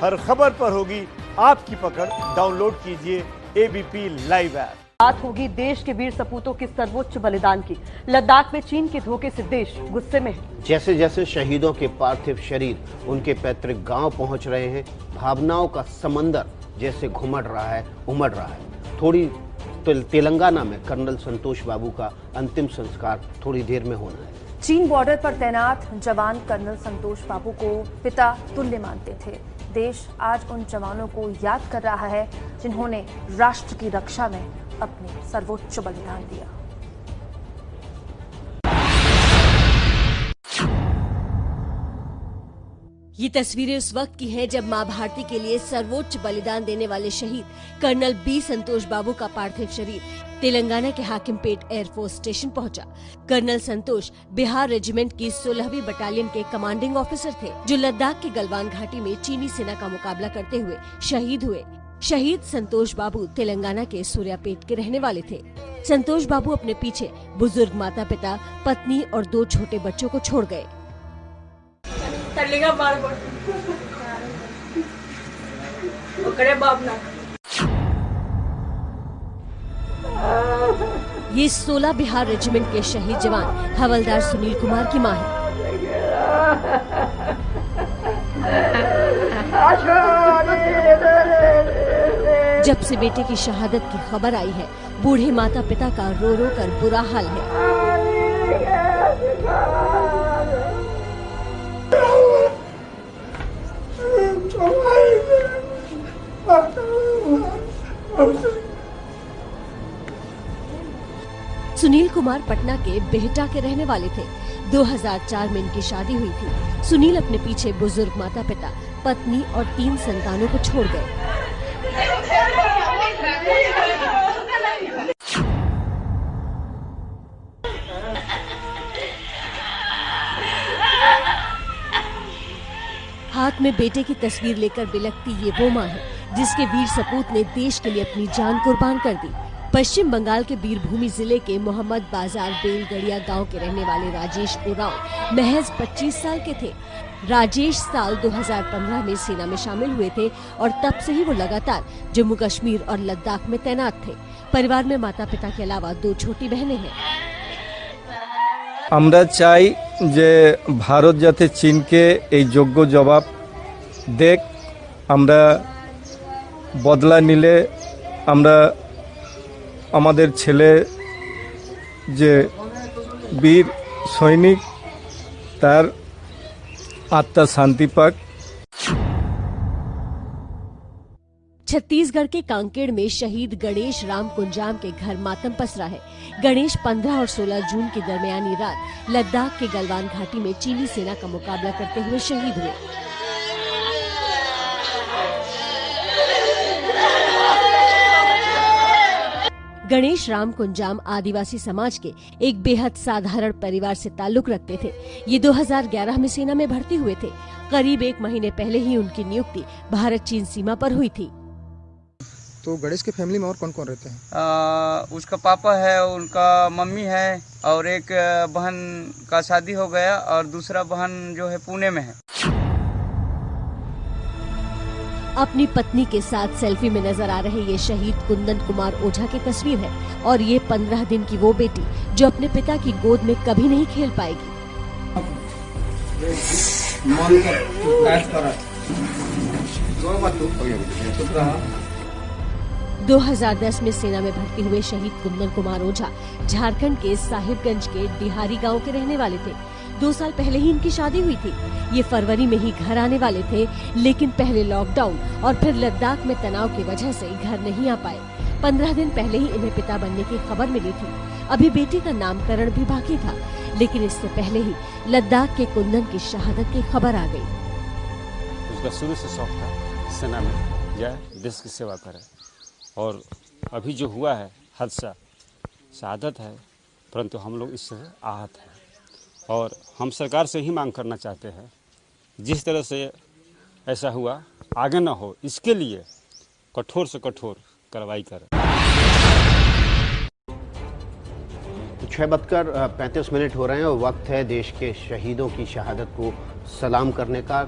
हर खबर पर होगी आपकी पकड़। डाउनलोड कीजिए एबीपी लाइव ऐप। बात होगी देश के वीर सपूतों के सर्वोच्च बलिदान की। लद्दाख में चीन के धोखे से देश गुस्से में है। जैसे जैसे शहीदों के पार्थिव शरीर उनके पैतृक गांव पहुंच रहे हैं, भावनाओं का समंदर जैसे उमड़ रहा है। थोड़ी तेलंगाना में कर्नल संतोष बाबू का अंतिम संस्कार थोड़ी देर में होना है। चीन बॉर्डर पर तैनात जवान कर्नल संतोष बाबू को पिता तुल्य मानते थे। देश आज उन जवानों को याद कर रहा है जिन्होंने राष्ट्र की रक्षा में अपने सर्वोच्च बलिदान दिया। ये तस्वीरें उस वक्त की हैं जब मां भारती के लिए सर्वोच्च बलिदान देने वाले शहीद कर्नल बी संतोष बाबू का पार्थिव शरीर तेलंगाना के हाकिमपेट एयरफोर्स स्टेशन पहुंचा। कर्नल संतोष बिहार रेजिमेंट की 16वीं बटालियन के कमांडिंग ऑफिसर थे, जो लद्दाख की गलवान घाटी में चीनी सेना का मुकाबला करते हुए शहीद हुए। शहीद संतोष बाबू तेलंगाना के सूर्यापेट के रहने वाले थे। संतोष बाबू अपने पीछे बुजुर्ग माता पिता, पत्नी और 2 छोटे बच्चों को छोड़ गए। ये 16 बिहार रेजिमेंट के शहीद जवान हवलदार सुनील कुमार की मां है। जब से बेटे की शहादत की खबर आई है, बूढ़े माता पिता का रो रो कर बुरा हाल है। सुनील कुमार पटना के बेहटा के रहने वाले थे। 2004 में इनकी शादी हुई थी। सुनील अपने पीछे बुजुर्ग माता पिता, पत्नी और 3 संतानों को छोड़ गए। हाथ में बेटे की तस्वीर लेकर बिलखती ये वो मां है जिसके वीर सपूत ने देश के लिए अपनी जान कुर्बान कर दी। पश्चिम बंगाल के बीरभूमि जिले के मोहम्मद बाजार बेलगड़िया गांव के रहने वाले राजेश उरांव महज 25 साल के थे। राजेश साल 2015 में सेना में शामिल हुए थे और तब से ही वो लगातार जम्मू कश्मीर और लद्दाख में तैनात थे। परिवार में माता पिता के अलावा 2 छोटी बहनें हैं। আমরা চাই যে ভারত যাতে চীনকে এই যোগ্য জবাব দেখ। আমরা বদলা নিলে আমরা আমাদের ছেলে যে বীর সৈনিক তার আত্মা শান্তি পাক। छत्तीसगढ़ के कांकेड़ में शहीद गणेश राम कुंजाम के घर मातम पसरा है। गणेश 15 और 16 जून की दरमियानी रात लद्दाख के गलवान घाटी में चीनी सेना का मुकाबला करते हुए शहीद हुए। गणेश राम कुंजाम आदिवासी समाज के एक बेहद साधारण परिवार से ताल्लुक रखते थे। ये 2011 में सेना में भर्ती हुए थे। करीब 1 महीने पहले ही उनकी नियुक्ति भारत चीन सीमा पर हुई थी। तो गणेश के फैमिली में और कौन कौन रहते हैं? उसका पापा है, उनका मम्मी है और एक बहन का शादी हो गया और दूसरा बहन जो है पुणे में है। अपनी पत्नी के साथ सेल्फी में नजर आ रहे ये शहीद कुंदन कुमार ओझा की तस्वीर है और ये 15 दिन की वो बेटी जो अपने पिता की गोद में कभी नहीं खेल पाएगी। 2010 में सेना में भर्ती हुए शहीद कुंदन कुमार ओझा झारखंड के साहिबगंज के डिहारी गांव के रहने वाले थे। 2 साल पहले ही इनकी शादी हुई थी। ये फरवरी में ही घर आने वाले थे, लेकिन पहले लॉकडाउन और फिर लद्दाख में तनाव की वजह से घर नहीं आ पाए। 15 दिन पहले ही इन्हें पिता बनने की खबर मिली थी। अभी बेटी का नामकरण भी बाकी था, लेकिन इससे पहले ही लद्दाख के कुंदन की शहादत की खबर आ गई। उसका शुरू से शौक था सेना में जाए, देश की सेवा करे, और अभी जो हुआ है हादसा शहादत है, परंतु हम लोग इससे आहत हैं और हम सरकार से ही मांग करना चाहते हैं जिस तरह से ऐसा हुआ आगे ना हो, इसके लिए कठोर से कठोर कार्रवाई करें। 6:35 हो रहे हैं और वक्त है देश के शहीदों की शहादत को सलाम करने का।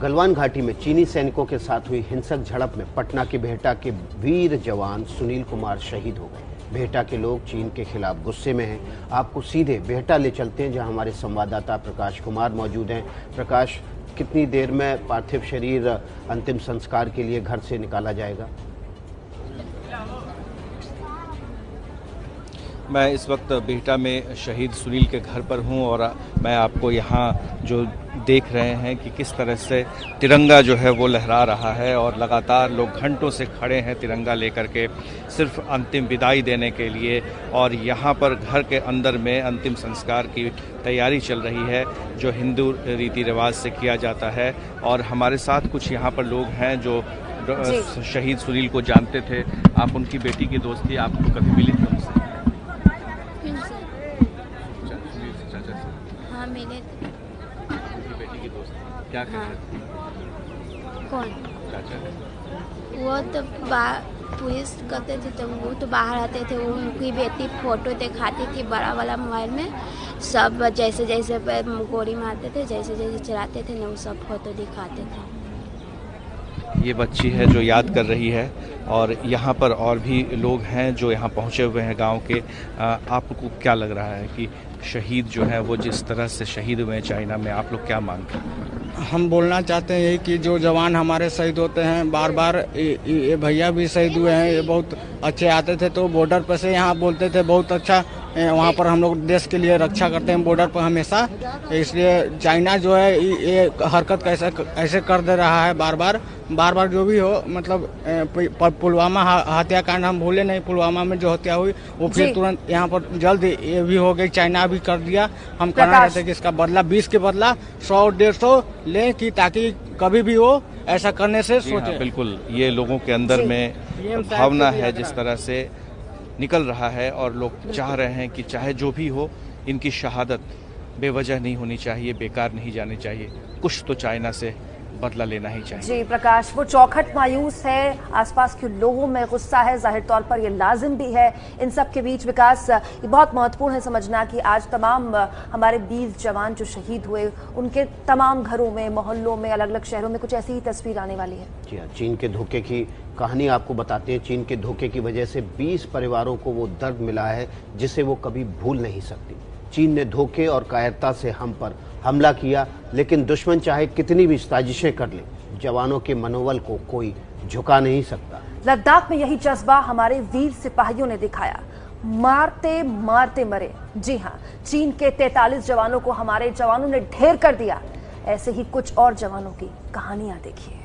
गलवान घाटी में चीनी सैनिकों के साथ हुई हिंसक झड़प में पटना के बिहटा के वीर जवान सुनील कुमार शहीद हो गए। बिहटा के लोग चीन के खिलाफ गुस्से में हैं। आपको सीधे बिहटा ले चलते हैं, जहां हमारे संवाददाता प्रकाश कुमार मौजूद हैं। प्रकाश, कितनी देर में पार्थिव शरीर अंतिम संस्कार के लिए घर से निकाला जाएगा? मैं इस वक्त बिहटा में शहीद सुनील के घर पर हूं और मैं आपको यहाँ जो देख रहे हैं कि किस तरह से तिरंगा जो है वो लहरा रहा है और लगातार लोग घंटों से खड़े हैं तिरंगा लेकर के सिर्फ अंतिम विदाई देने के लिए। और यहाँ पर घर के अंदर में अंतिम संस्कार की तैयारी चल रही है जो हिंदू रीति रिवाज से किया जाता है। और हमारे साथ कुछ यहाँ पर लोग हैं जो शहीद सुनील को जानते थे। आप उनकी बेटी की दोस्त थी, आपको कभी मिली थी उनसे? हाँ, मिले थे। उनकी बेटी की दोस्त क्या कहते थे? कौन? चाचा। वो तो पुलिस करते थे तो वो तो बाहर आते थे। उनकी बेटी फोटो दिखाती थी बड़ा वाला मोबाइल में, सब जैसे जैसे गोली मारते थे, जैसे जैसे चलाते थे ना, वो सब फोटो दिखाते थे। ये बच्ची है जो याद कर रही है और यहाँ पर और भी लोग हैं जो यहाँ पहुँचे हुए हैं गांव के। आपको क्या लग रहा है कि शहीद जो है वो जिस तरह से शहीद हुए हैं चाइना में, आप लोग क्या मांगते हैं? हम बोलना चाहते हैं यही कि जो जवान हमारे शहीद होते हैं बार बार, ये भैया भी शहीद हुए हैं, ये बहुत अच्छे आते थे तो बॉर्डर पर से यहाँ बोलते थे बहुत अच्छा, वहाँ पर हम लोग देश के लिए रक्षा करते हैं बॉर्डर पर हमेशा। इसलिए चाइना जो है ये हरकत ऐसे कर दे रहा है बार बार जो भी हो। मतलब पुलवामा हत्याकांड हम भूले नहीं, पुलवामा में जो हत्या हुई वो फिर तुरंत यहाँ पर जल्द ये भी हो गई, चाइना भी कर दिया। हम कहना चाहते हैं कि इसका बदला 20 के बदला 100-150 लें कि ताकि कभी भी हो ऐसा करने से सोचें। बिल्कुल, ये लोगों के अंदर में भावना है जिस तरह से निकल रहा है और लोग चाह रहे हैं कि चाहे जो भी हो इनकी शहादत बेवजह नहीं होनी चाहिए, बेकार नहीं जानी चाहिए। कुछ तो चाइना से बदला लेना ही चाहिए। जी प्रकाश, वो चौखट मायूस है, आसपास के लोगों में गुस्सा है, जाहिर तौर पर ये लाजिम भी है। इन सब के बीच विकास, ये बहुत महत्वपूर्ण है समझना कि आज तमाम हमारे 20 जवान जो शहीद हुए उनके तमाम घरों में, मोहल्लों में, अलग अलग शहरों में कुछ ऐसी ही तस्वीर आने वाली है। जी हाँ, चीन के धोखे की कहानी आपको बताते हैं। चीन के धोखे की वजह से 20 परिवारों को वो दर्द मिला है जिसे वो कभी भूल नहीं सकती। चीन ने धोखे और कायरता से हम पर हमला किया, लेकिन दुश्मन चाहे कितनी भी साजिशें कर ले, जवानों के मनोबल को कोई झुका नहीं सकता। लद्दाख में यही जज्बा हमारे वीर सिपाहियों ने दिखाया, मारते मारते मरे। जी हाँ, चीन के 43 जवानों को हमारे जवानों ने ढेर कर दिया। ऐसे ही कुछ और जवानों की कहानियां देखिए।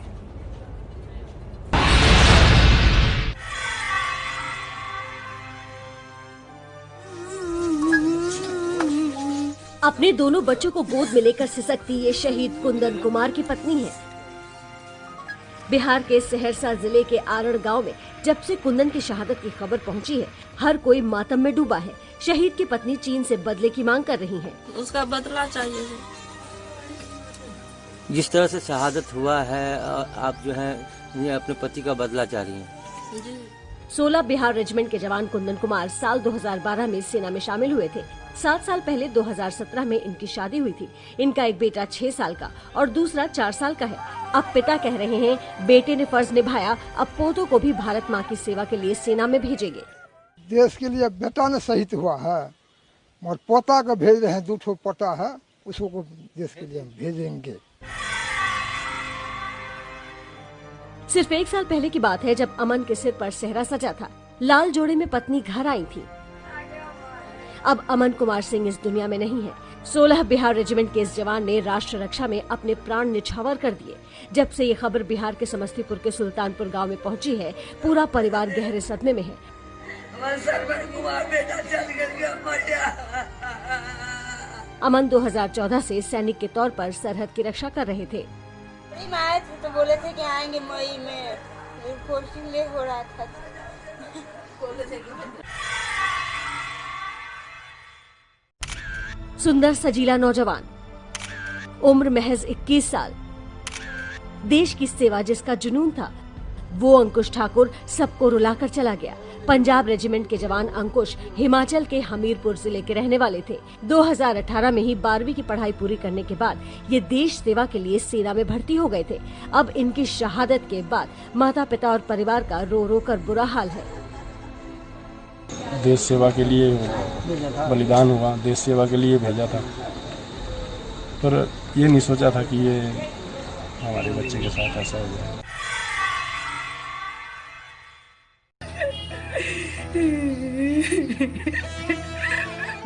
अपने दोनों बच्चों को गोद में लेकर सिसकती ये शहीद कुंदन कुमार की पत्नी है। बिहार के सहरसा जिले के आरण गांव में जब से कुंदन की शहादत की खबर पहुंची है, हर कोई मातम में डूबा है। शहीद की पत्नी चीन से बदले की मांग कर रही हैं। उसका बदला चाहिए। जिस तरह से शहादत हुआ है, आप जो है ये अपने पति का बदला चाह रही हैं। 16 बिहार रेजिमेंट के जवान कुंदन कुमार साल 2012 में सेना में शामिल हुए थे। 7 साल पहले 2017 में इनकी शादी हुई थी। इनका एक बेटा 6 साल का और दूसरा 4 साल का है। अब पिता कह रहे हैं बेटे ने फर्ज निभाया, अब पोतों को भी भारत माँ की सेवा के लिए सेना में भेजेंगे। देश के लिए बेटा ने शहीद हुआ है और पोता को भेज रहे हैं, 2 ठो पोता है, उसको देश के लिए भेजेंगे। सिर्फ 1 साल पहले की बात है जब अमन के सिर पर सेहरा सजा था। लाल जोड़े में पत्नी घर आई थी। अब अमन कुमार सिंह इस दुनिया में नहीं है। 16 बिहार रेजिमेंट के इस जवान ने राष्ट्र रक्षा में अपने प्राण निछावर कर दिए। जब से ये खबर बिहार के समस्तीपुर के सुल्तानपुर गांव में पहुंची है, पूरा परिवार गहरे सदमे में है। अमन 2014 से सैनिक के तौर पर सरहद की रक्षा कर रहे थे। आए थे तो बोले थे कि आएंगे मई में, फोर्सिंग ले हो रहा था। सुंदर सजीला नौजवान, उम्र महज 21 साल, देश की सेवा जिसका जुनून था, वो अंकुश ठाकुर सबको रुलाकर चला गया। पंजाब रेजिमेंट के जवान अंकुश हिमाचल के हमीरपुर जिले के रहने वाले थे। 2018 में ही 12वीं की पढ़ाई पूरी करने के बाद ये देश सेवा के लिए सेना में भर्ती हो गए थे। अब इनकी शहादत के बाद माता पिता और परिवार का रो रो कर बुरा हाल है। देश सेवा के लिए बलिदान हुआ, देश सेवा के लिए भेजा था, पर ये नहीं सोचा था कि ये हमारे बच्चे के साथ ऐसा हो जाए।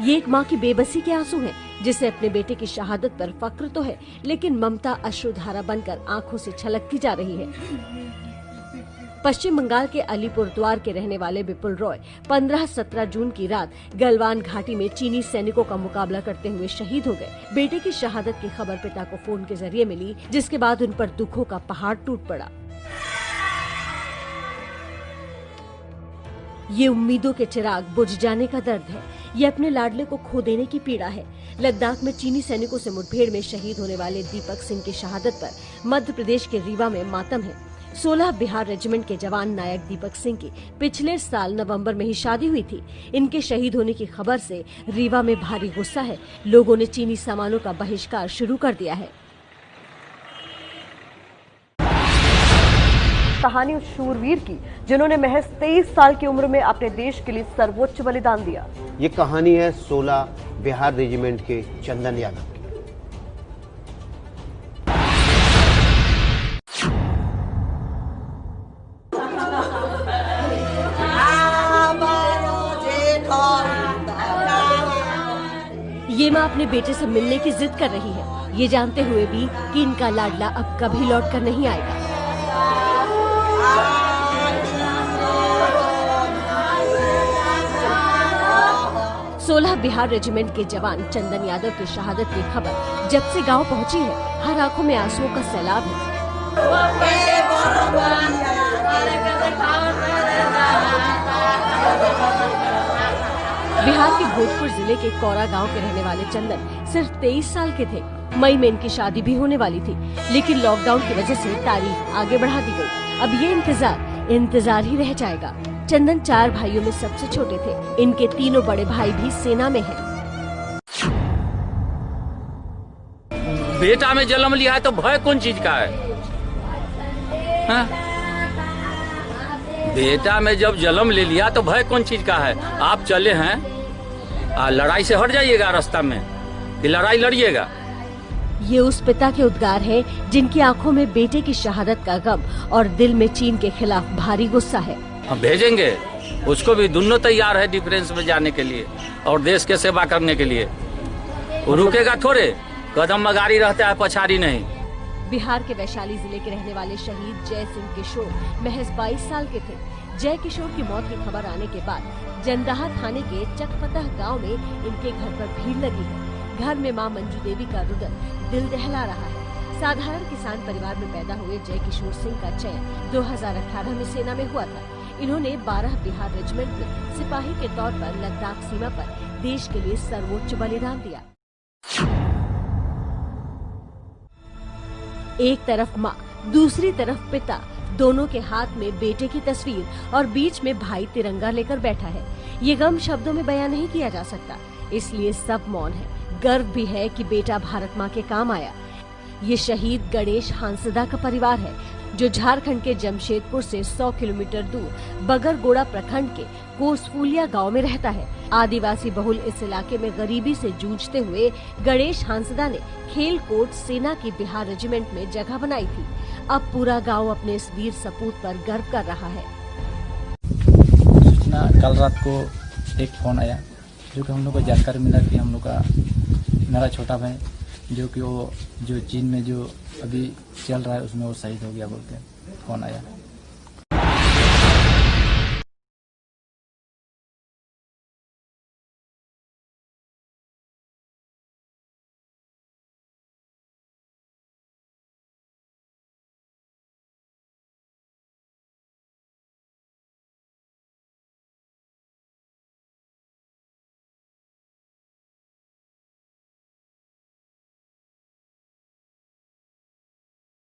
ये एक माँ की बेबसी के आंसू हैं, जिसे अपने बेटे की शहादत पर फक्र तो है, लेकिन ममता अश्रुधारा बनकर आंखों से छलकती जा रही है। पश्चिम बंगाल के अलीपुरद्वार के रहने वाले विपुल रॉय 15-17 जून की रात गलवान घाटी में चीनी सैनिकों का मुकाबला करते हुए शहीद हो गए। बेटे की शहादत की खबर पिता को फोन के जरिए मिली, जिसके बाद उन पर दुखों का पहाड़ टूट पड़ा। ये उम्मीदों के चिराग बुझ जाने का दर्द है, ये अपने लाडले को खो देने की पीड़ा है। लद्दाख में चीनी सैनिकों से मुठभेड़ में शहीद होने वाले दीपक सिंह की शहादत पर मध्य प्रदेश के रीवा में मातम है। 16 बिहार रेजिमेंट के जवान नायक दीपक सिंह की पिछले साल नवंबर में ही शादी हुई थी। इनके शहीद होने की खबर से रीवा में भारी गुस्सा है। लोगों ने चीनी सामानों का बहिष्कार शुरू कर दिया है। कहानी उस शूरवीर की जिन्होंने महज 23 साल की उम्र में अपने देश के लिए सर्वोच्च बलिदान दिया। ये कहानी है 16 बिहार रेजिमेंट के चंदन यादव की। ये माँ अपने बेटे से मिलने की जिद कर रही है, ये जानते हुए भी कि इनका लाडला अब कभी लौट कर नहीं आएगा। सोलह बिहार रेजिमेंट के जवान चंदन यादव की शहादत की खबर जब से गांव पहुंची है, हर आंखों में आंसुओं का सैलाब है। बिहार के भोजपुर जिले के कौरा गांव के रहने वाले चंदन सिर्फ 23 साल के थे। मई में इनकी शादी भी होने वाली थी, लेकिन लॉकडाउन की वजह से तारीख आगे बढ़ा दी गई। अब ये इंतजार ही रह जाएगा। चंदन 4 भाइयों में सबसे छोटे थे। इनके तीनों बड़े भाई भी सेना में हैं। बेटा में जन्म लिया है तो भय कौन चीज का है? हाँ? बेटा में जब जन्म ले लिया तो भय कौन चीज का है? आप चले हैं, लड़ाई से हट जाइएगा रास्ता में, कि लड़ाई लड़िएगा। ये उस पिता के उद्गार है जिनकी आंखों में बेटे की शहादत का गम और दिल में चीन के खिलाफ भारी गुस्सा है। हम भेजेंगे उसको भी, दोनों तैयार है डिफेंस में जाने के लिए और देश के सेवा करने के लिए। वो रुकेगा थोड़े, कदम मगारी रहता है, पछाड़ी नहीं। बिहार के वैशाली जिले के रहने वाले शहीद जय सिंह किशोर महज 22 साल के थे। जय किशोर की मौत की खबर आने के बाद जंदाहा थाने के चकपतह गांव में इनके घर पर भीड़ लगी है। घर में मां मंजू देवी का रुदन दिल दहला रहा है। साधारण किसान परिवार में पैदा हुए जय किशोर सिंह का चयन 2018 में सेना में हुआ था। इन्होंने 12 बिहार रेजिमेंट में सिपाही के तौर पर लद्दाख सीमा पर देश के लिए सर्वोच्च बलिदान दिया। एक तरफ माँ, दूसरी तरफ पिता, दोनों के हाथ में बेटे की तस्वीर और बीच में भाई तिरंगा लेकर बैठा है। ये गम शब्दों में बयां नहीं किया जा सकता, इसलिए सब मौन है। गर्व भी है कि बेटा भारत माँ के काम आया। ये शहीद गणेश हांसदा का परिवार है, जो झारखंड के जमशेदपुर से 100 किलोमीटर दूर बगरगोड़ा प्रखंड के कोसफुलिया गांव में रहता है। आदिवासी बहुल इस इलाके में गरीबी से जूझते हुए गणेश हांसदा ने खेलकोट सेना की बिहार रेजिमेंट में जगह बनाई थी। अब पूरा गांव अपने इस वीर सपूत पर गर्व कर रहा है। सूचना कल रात को एक फोन आया, जो कि हम लोग को जानकारी मिला कि हम लोग का मेरा छोटा भाई जो कि वो जो चीन में जो अभी चल रहा है उसमें वो शहीद हो गया बोल के फोन आया।